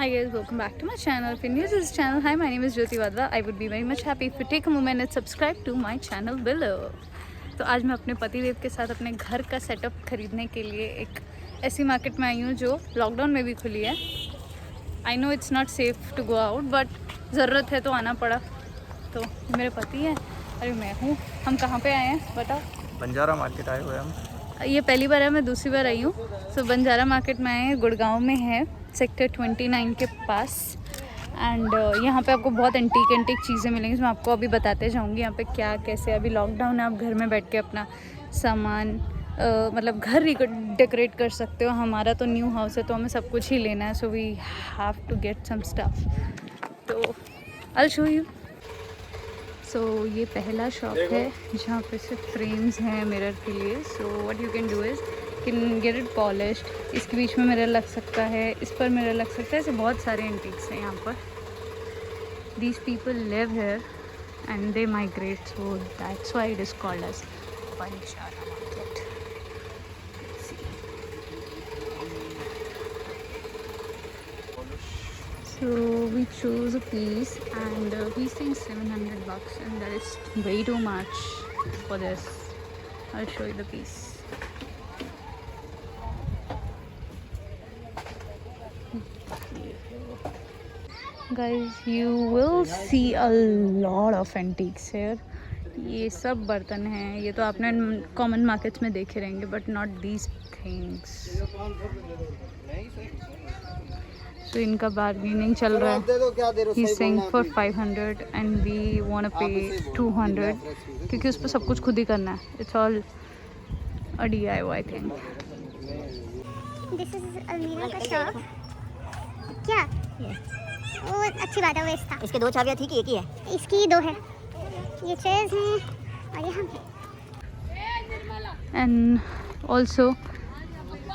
Hi guys, welcome back to my channel. If you're new to this channel, hi, my name is Jyoti Vadva. I would be very much happy if you take a moment and subscribe to my channel below. तो आज मैं अपने पतिदेव के साथ अपने घर का सेटअप खरीदने के लिए एक ऐसी मार्केट में आई हूँ जो लॉकडाउन में भी खुली है. I know it's not safe to go out but ज़रूरत है तो आना पड़ा. तो मेरे पति हैं, अरे मैं हूँ. हम कहाँ पे आए हैं बताओ? बंजारा मार्केट आए हुए हम. ये पहली बार है, मैं दूसरी बार आई हूँ. सो बंजारा मार्केट में आए हैं, गुड़गांव में है, सेक्टर 29 के पास. एंड यहाँ पे आपको बहुत एंटीक चीज़ें मिलेंगी जो मैं आपको अभी बताते जाऊँगी. यहाँ पे क्या कैसे, अभी लॉकडाउन है, आप घर में बैठ के अपना सामान मतलब घर डेकोरेट कर सकते हो. हमारा तो न्यू हाउस है तो हमें सब कुछ ही लेना है. So we have to get some stuff. तो आई शो यू. सो ये पहला शॉप है जहाँ पे सिर्फ फ्रेम्स हैं मिरर के लिए. So what you can do is can get it polished. इसके बीच में मिरर लग सकता है, इस पर मिरर लग सकता है. ऐसे बहुत सारे एंटीक्स हैं यहाँ पर. These people live here and they migrate, so that's why it is called as Banjara market. So we chose a piece and he's saying $700 and that is way too much for this. I'll show you the piece. Guys, you will see a lot of antiques here. ये सब बर्तन हैं. ये तो आपने common markets में देखे रहेंगे बट नॉट दीज थिंग्स. तो इनका बार्गेनिंग चल रहा है. He saying for 500 and we want to pay 200 क्योंकि उस पर सब कुछ खुद ही करना है. It's all a DIY thing. This is अलमीरा का शॉप. क्या वो अच्छी बात है. वो इसका इसके 2 चाबियां थी कि एक ही है? इसकी 2 है. ये चेयर्स हैं और यहाँ एंड ऑल्सो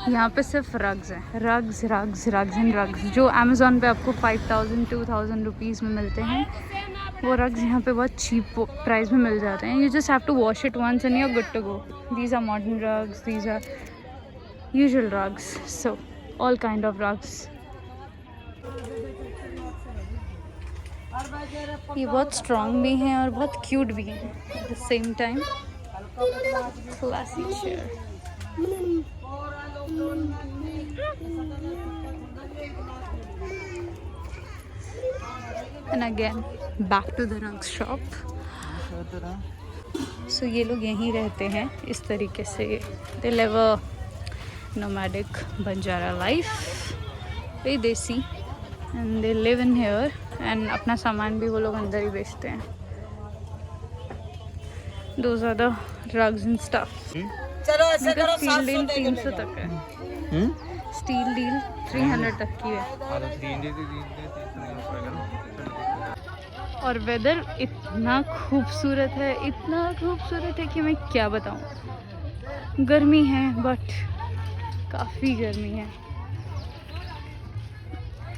यहाँ पे सिर्फ रग्स हैं. रग्स एंड रग्स जो अमेज़ॉन पे आपको 5000-2000 रुपीज़ में मिलते हैं, वो रग्स यहाँ पे बहुत चीप प्राइस में मिल जाते हैं. You just have to wash it once and you are good to go. These are modern rugs, these are usual rugs. So all kind of rugs. ये बहुत स्ट्रॉन्ग भी हैं और बहुत क्यूट भी हैं at the same time. Classic chair. And again back to the rug shop. So ये लोग यहीं रहते हैं इस तरीके से. They live a nomadic Banjara life, very desi, and they live in here. And अपना सामान भी वो लोग अंदर ही बेचते हैं. Those are the rugs and stuff. इनका स्टील डील 300 तक है. स्टील डील 300 तक की है. और वेदर इतना खूबसूरत है, इतना खूबसूरत है कि मैं क्या बताऊं. गर्मी है बट काफ़ी गर्मी है.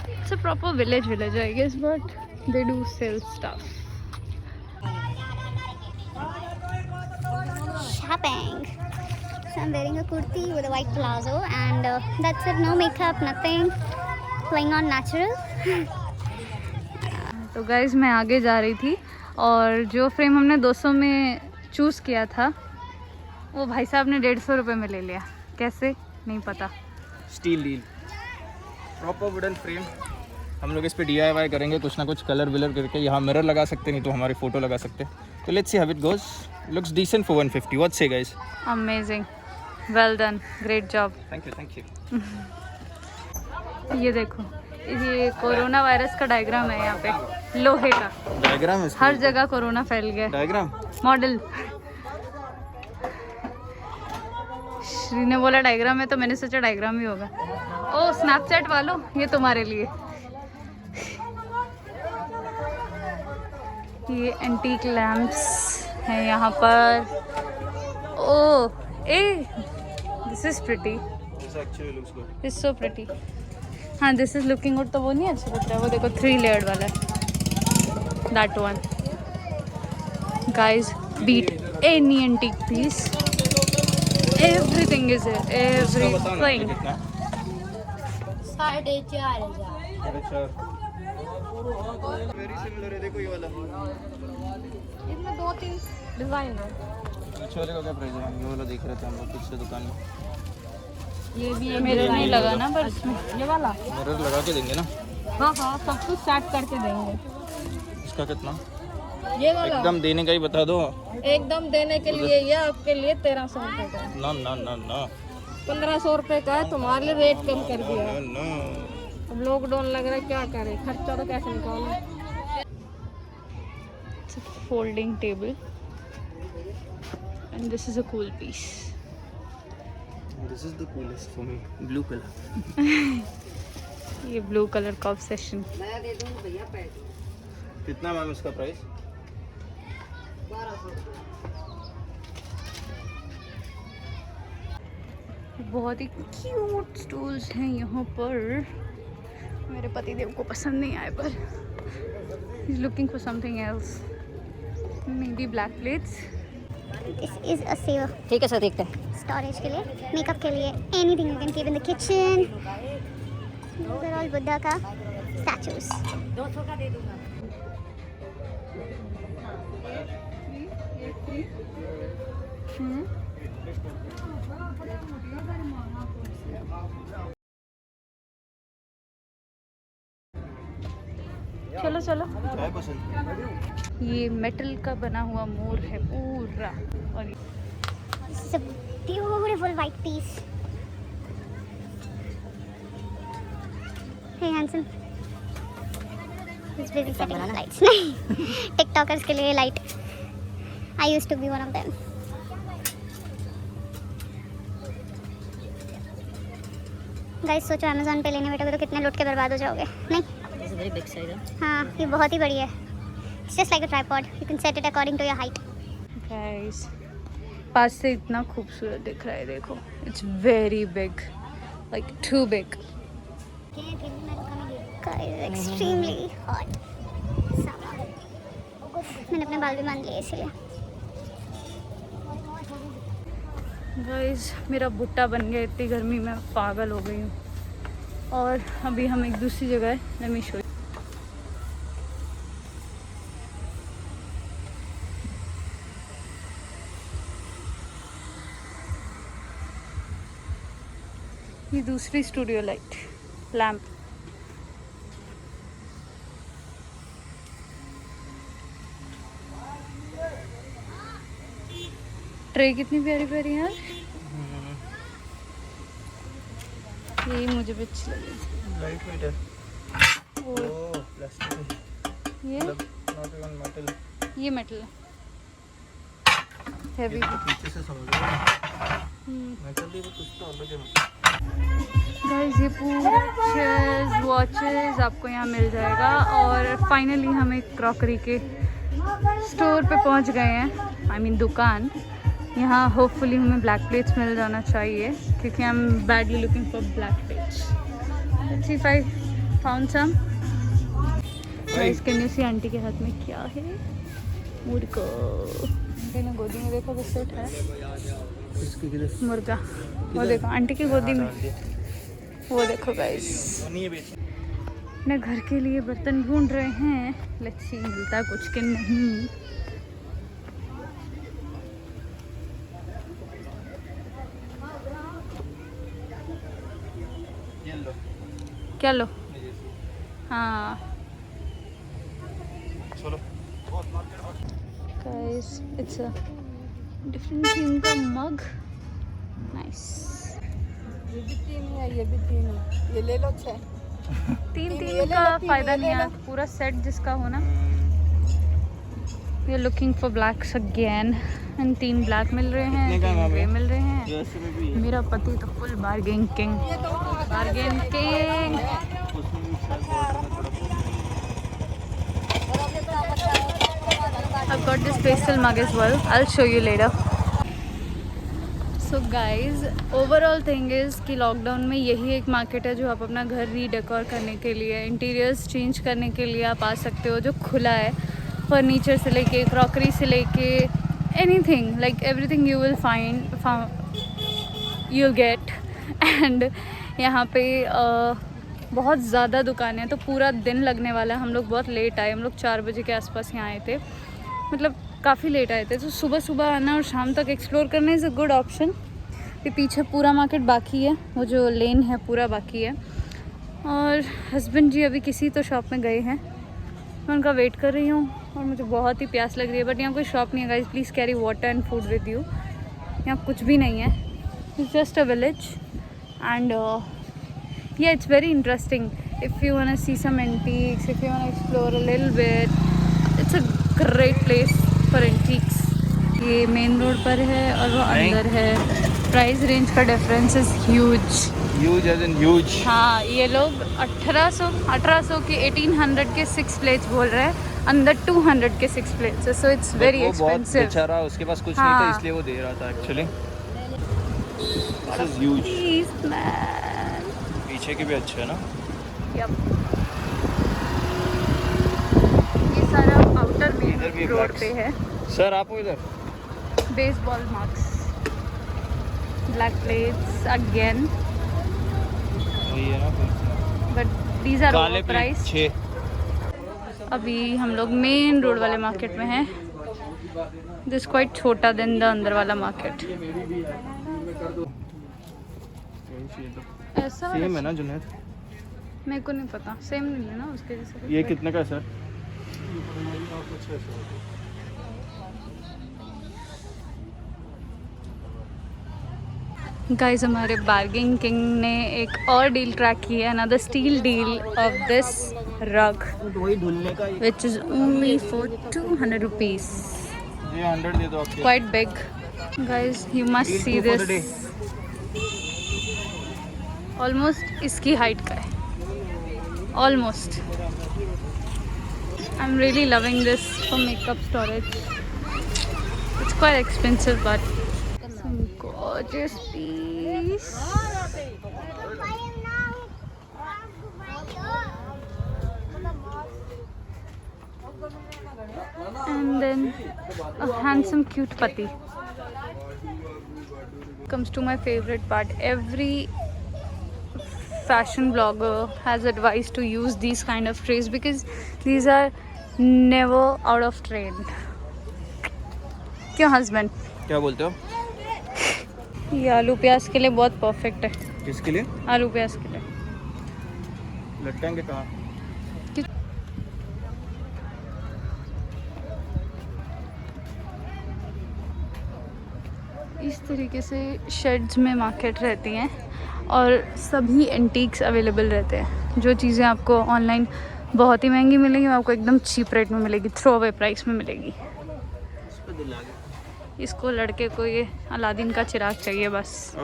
It's a proper village I guess but they do sell stuff. shopping. So I'm wearing a kurti with a white palazzo and that's it. No makeup, nothing. Playing on natural. तो guys मैं आगे जा रही थी और जो frame हमने 200 में चूज़ किया था वो भाई साहब ने 150 रुपये में ले लिया. कैसे नहीं पता. Steal deal, proper wooden frame. हम लोग इस पे DIY करेंगे, कुछ ना कुछ कलर विलर करके. यहाँ मिरर लगा सकते, नहीं तो हमारी फ़ोटो लगा सकते. तो let's see how it goes. Looks decent for 150. What say guys? Amazing, well done, great job. Thank you. ये देखो, ये कोरोना वायरस का डायग्राम है. यहाँ पे लोहे का डायग्राम है. हर जगह कोरोना फैल गया. Diagram model. श्री ने बोला डायग्राम है तो मैंने सोचा डायग्राम ही होगा. ओ स्नैपचैट वालों, ये तुम्हारे लिए. ये एंटीक लैम्प्स हैं यहाँ पर. Oh ah this is pretty. This so pretty. हाँ दिस इज लुकिंग गुड. तो वो नहीं अच्छा लग रहा है. वो देखो 3 लेयर्ड वाला है. That one. Guys beat any antique piece. Everything is here, everything. 4,500 very similar है, देखो ये वाला। इसमें 2-3 डिजाइन है। पीछे वाले का क्या प्राइस है? ये वाला देख रहे थे हम लोग पिछले दुकान में। ये भी है मेरे नहीं लगा ना, पर इसमें ये वाला। मिरर लगा के देंगे ना? हाँ हाँ, सब कुछ सेट करके देंगे। इसका कितना? ये वाला एकदम देने का ही बता दो। एकदम देने के लिए ये आपके लिए 1300 रुपए का है। ना ना ना ना 1500 रुपए का है, तुम्हारे लिए रेट कम कर दिया। ना ना। अब लॉकडाउन लग रहा है, क्या करें, खर्चा तो कैसे निकालें। Folding table and this is a cool piece. This is the coolest for me. Blue color. ये ब्लू कलर का ऑब्सेशन। कितना मैम इसका प्राइस? 1200। बहुत ही क्यूट स्टूल्स हैं यहाँ पर। मेरे पति देव को पसंद नहीं आए, पर he is looking for something else, may be black plates. This is a save ठीक है सर, देखते हैं। स्टोरेज के लिए, मेकअप के लिए, anything you can keep in the kitchen. These are all Buddha का statues. 200 का दे दूंगा। चलो चलो। क्या है पसंद? ये मेटल का बना हुआ मोर है पूरा, और This is a beautiful white piece. Hey handsome. He's busy setting up lights. TikTokers के लिए light. I used to be one of them. Guys, सोचो Amazon पे लेने बैठोगे तो कितने लुट के बर्बाद हो जाओगे, नहीं? This is very big size, huh? हाँ, ये बहुत ही बड़ी है. It's just like a tripod. You can set it according to your height. Guys पास से इतना खूबसूरत दिख रहा है, देखो। It's very big, like too big. Guys, extremely hot summer. मैंने अपने बाल भी बांध लिए इसलिए. गाइस मेरा भुट्टा बन गया, इतनी गर्मी में पागल हो गई हूँ। और अभी हम एक दूसरी जगह है, लेट मी शो यू। ये दूसरी स्टूडियो लाइट लैम्प। ट्रे कितनी प्यारी प्यारी है यार। ये मुझे भी अच्छी लगी। लाइट वेट है। और ओह प्लास्टिक, ये नॉट इवन मेटल। ये मेटल है, हैवी। पीछे से समझ लो मेटल भी कुछ तो अलग है। गाइस ये पूरे चेयर्स वॉचेस आपको यहाँ मिल जाएगा। और फाइनली हम एक क्रॉकरी के स्टोर पे पहुँच गए हैं, आई मीन दुकान। यहाँ होपफुली हमें ब्लैक प्लेट्स मिल जाना चाहिए, क्योंकि I am badly looking for black plates. Let's see if I found some. Guys can you see aunty के हाथ में क्या है? मुर्गा। आंटी ने गोदी में देखो बिस्किट है, मुर्गा। वो देखो आंटी की गोदी में, वो देखो गाइस। अपने घर के लिए बर्तन ढूंढ रहे हैं, लेट्स सी मिलता कुछ कि नहीं। क्या लो? हाँ चलो। Guys it's a different theme का मग, नाइस। ये भी 3 है, ये भी 3 है। ये ले लो 6। तीन ये तीन ले का लो, तीन फायदा ये नहीं ले है, लो। पूरा सेट जिसका हो ना। We are looking for blacks again, and 3 black मिल रहे हैं, कितने का 3 है ग्रे बाबू? मिल रहे हैं। यूएसए में भी है। मेरा पति तो full bargain king, bargain king. उसमें भी शायद बॉर्डर में थोड़ा I've got this pastel mug as well. I'll show you later. So guys, overall thing is कि लॉकडाउन में यही एक मार्केट है जो आप अपना घर रीडेकोर करने के लिए, इंटीरियर्स चेंज करने के लिए आप आ सकते हो, जो खुला है। फर्नीचर से लेके, क्रॉकरी से लेके, anything, like everything you will find, you'll get. And यहाँ पे बहुत ज़्यादा दुकानें हैं, तो पूरा दिन लगने वाला है। हम लोग बहुत लेट आए, हम लोग 4 बजे के आसपास यहाँ आए थे, मतलब काफ़ी लेट आए थे। तो सुबह सुबह आना और शाम तक एक्सप्लोर करना इज़ अ गुड ऑप्शन। फिर पीछे पूरा मार्केट बाकी है, वो जो लेन है पूरा बाकी है। और हस्बैंड जी अभी किसी तो शॉप में गए हैं, मैं उनका वेट कर रही हूँ और मुझे बहुत ही प्यास लग रही है। बट यहाँ कोई शॉप नहीं है guys, please carry water and food with you. यहाँ कुछ भी नहीं है, it's just a village and yeah, it's very interesting if you want to see some antiques, if you want to explore a little bit, it's a great place for antiques. ये main road पर है और वो अंदर है। Price range का difference is huge. Huge as in huge. हाँ, ये लोग 1800 के 1800 के 6 प्लेट्स बोल रहे हैं, अंदर 200 के 6 plates, so it's very expensive. बेचारा उसके पास कुछ नहीं था इसलिए वो दे रहा था एक्चुअली। This is huge. पीछे के भी अच्छे है ना। यप, ये सारा आउटर मेन रोड पे है। सर आप इधर baseball marks, black plates again, वही है ना, बट दीज आर काले प्राइस। 6। अभी हम लोग मेन रोड वाले मार्केट में हैं। दिस क्वाइट छोटा देन द अंदर वाला मार्केट। ऐसा सेम है ना जुनैद? मेरे को नहीं पता, सेम नहीं है ना उसके जैसा। ये कितने का है सर? गाइस, हमारे बार्गेनिंग किंग ने एक और डील ट्रैक की है, another steal deal of this rug which is only for 200 rupees. ये 100 दे दो आपके। Quite big guys, you must see this. Almost इसकी हाइट का है, almost. I am really loving this for makeup storage. It's quite expensive but some gorgeous piece. And then a handsome cute pati. Comes to my favorite part. Every fashion blogger has advised to use these kind of trays because these are never out of trend. क्यों husband? क्या बोलते हो? ये आलू प्याज के लिए बहुत परफेक्ट है। किसके लिए? आलू प्याज के लिए। लटकेंगे कहाँ? इस तरीके से शेड्स में मार्केट रहती हैं और सभी एंटीक्स अवेलेबल रहते हैं। जो चीज़ें आपको ऑनलाइन बहुत ही महंगी मिलेंगी, वो आपको एकदम चीप रेट में मिलेगी, थ्रो अवे प्राइस में मिलेगी। इसको लड़के को ये अलादीन का चिराग चाहिए बस।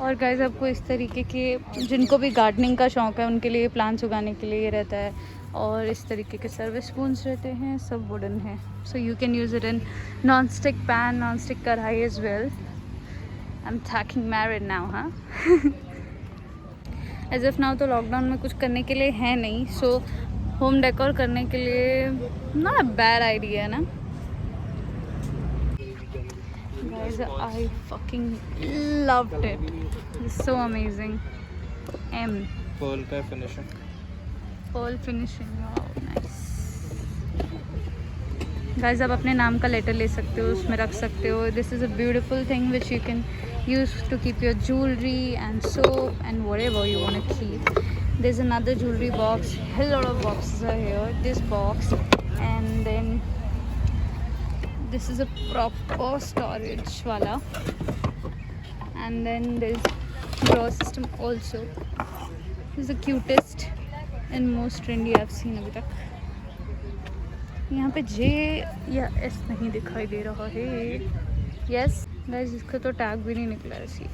और गाइस, आपको इस तरीके के जिनको भी गार्डनिंग का शौक है उनके लिए प्लांट्स उगाने के लिए ये रहता है। और इस तरीके के सर्विस स्पून्स रहते हैं, सब वुडन है, so you can use it in non stick pan, non stick कढ़ाई as well. I am thanking married now. हाँ, एज ऑफ नाउ तो लॉकडाउन में कुछ करने के लिए है नहीं, सो होम डेकोर करने के लिए नॉट अ बैड आइडिया है ना। Guys, I fucking loved it. It's so amazing. Pearl का finishing. Pearl finishing, wow, nice. Guys, आप अपने नाम का लेटर ले सकते हो, उसमें रख सकते हो। This is a beautiful thing which you can use to keep your jewelry and soap and whatever you want to keep. There's another jewelry box. Hell lot of boxes are here. This box, and then this is a proper storage wala, and then there's drawer system also. This is the cutest and most trendy I've seen अभी तक। यहाँ पे जे या S नहीं दिखाई दे रहा है। Yes guys, इसका तो टैग भी नहीं निकला ऐसी।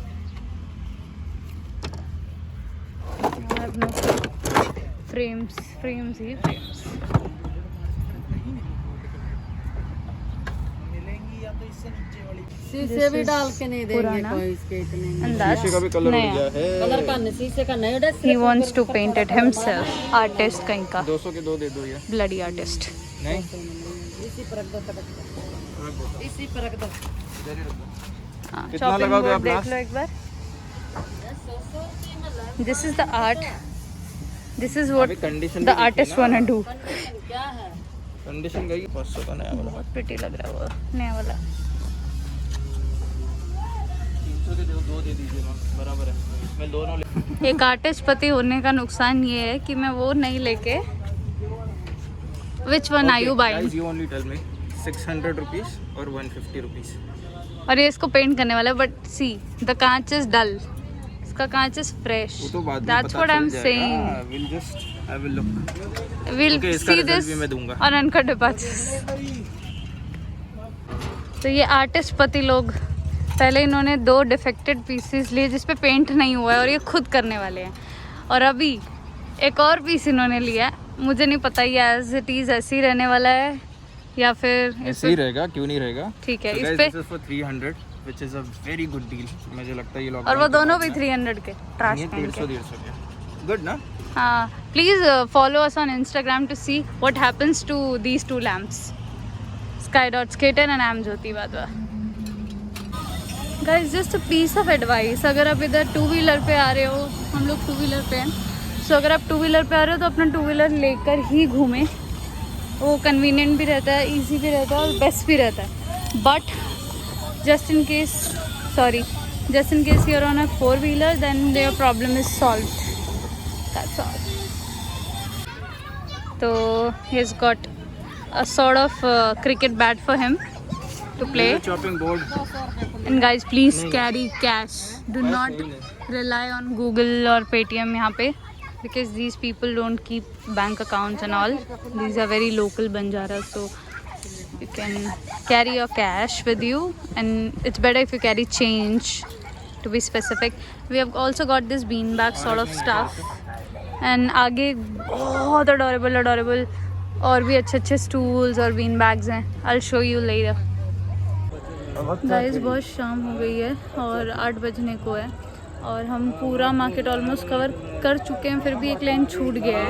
फ्रेम्स ही फ्रेम्स। शीशे भी डाल के नहीं देंगे कोई इसके इतने में। शीशे का भी कलर उड़ गया है। कलर का नहीं, शीशे का नहीं। He wants to paint it himself. Artist कहीं का। 200 के 2 दे दो ये। Bloody artist. नहीं, इसी पर रख दो, इसी पर रख दो। हाँ, कितना shopping लगाओगे board आप देख लास्ट? लो एक बार। 100 में लग this is the art, this is what अभी condition द भी आर्टिस्ट देखिए ना। Want to do. कंडीशन गई 500 का नया वाला। बहुत प्रिटी लग रहा है वो नया वाला। 300 के दो दे दीजिए मैम, बराबर है। मैं दोनों ले। एक आर्टिस्ट पति होने का नुकसान ये है कि मैं वो नहीं लेके, which one are you buying? You only tell me 600 rupees और 150 rupees। और ये इसको पेंट करने वाला है, बट सी द कांच इज डल, इसका कांच इज फ्रेश, वो तो बाद में दैट्स पता व्हाट आई एम चल सेइंग। जाएगा। We'll just have a look। Will Okay, इसका सी result दिस भी मैं दूंगा। और अनकट डिपार्चर्स। तो ये आर्टिस्ट पति लोग, पहले इन्होंने 2 डिफेक्टेड पीसेस लिए जिस पे पेंट नहीं हुआ है और ये खुद करने वाले हैं, और अभी एक और पीस इन्होंने लिया है। मुझे नहीं पता ये एज इट इज ऐसे ही रहने वाला है या फिर ऐसे ही रहेगा, क्यों नहीं रहेगा। ठीक है। So इस guys, पे this is for 300 which is a very good deal। मुझे लगता है ये लोग और वो दोनों भी 300 के ट्राश पहन के। 150 के गुड ना। हाँ, please follow us on Instagram to see what happens to these 2 lamps, sky.skater and M Jyoti Wadhwa. Guys just a piece of advice, अगर आप इधर 2 व्हीलर पे आ रहे हो, हम लोग 2 व्हीलर पे हैं, सो अगर आप 2 व्हीलर पे आ रहे हो तो अपना 2 व्हीलर लेकर ही घूमें, वो कन्वीनियंट भी रहता है, इजी भी रहता है और बेस्ट भी रहता है। But just in case you are on a 4 wheeler then your problem is solved, that's all. तो he has got a sort of cricket bat for him to play. Chopping board. And guys please carry cash, do not rely on Google or Paytm यहाँ पे, because these people don't keep bank accounts and all. These are very local Banjaras, so you can carry your cash with you, and it's better if you carry change, to be specific. We have also got this beanbag sort of stuff, and आगे बहुत adorable और भी अच्छे stools और bean bags हैं। I'll show you later. Guys बहुत शाम हो गई है और 8 बजने को है, और हम पूरा मार्केट ऑलमोस्ट कवर कर चुके हैं, फिर भी एक लाइन छूट गया है।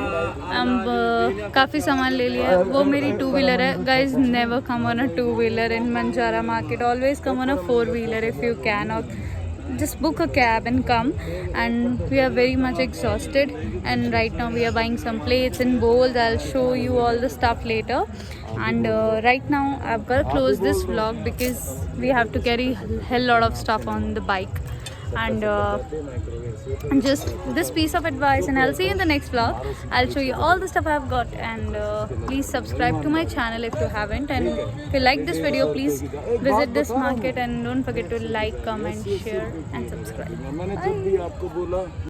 अब काफ़ी सामान ले लिया है। वो मेरी 2 व्हीलर है। Guys never come on a 2 wheeler in Banjara market, always come on a 4 wheeler if you can, और just book a cab and come. And we are very much exhausted, and right now we are buying some plates and bowls. I'll show you all the stuff later. And right now I've got to close this vlog because we have to carry hell lot of stuff on the bike, and just this piece of advice, and I'll see you in the next vlog. I'll show you all the stuff I've got, and please subscribe to my channel if you haven't, and if you like this video please visit this market, and don't forget to like, comment, share and subscribe. Bye.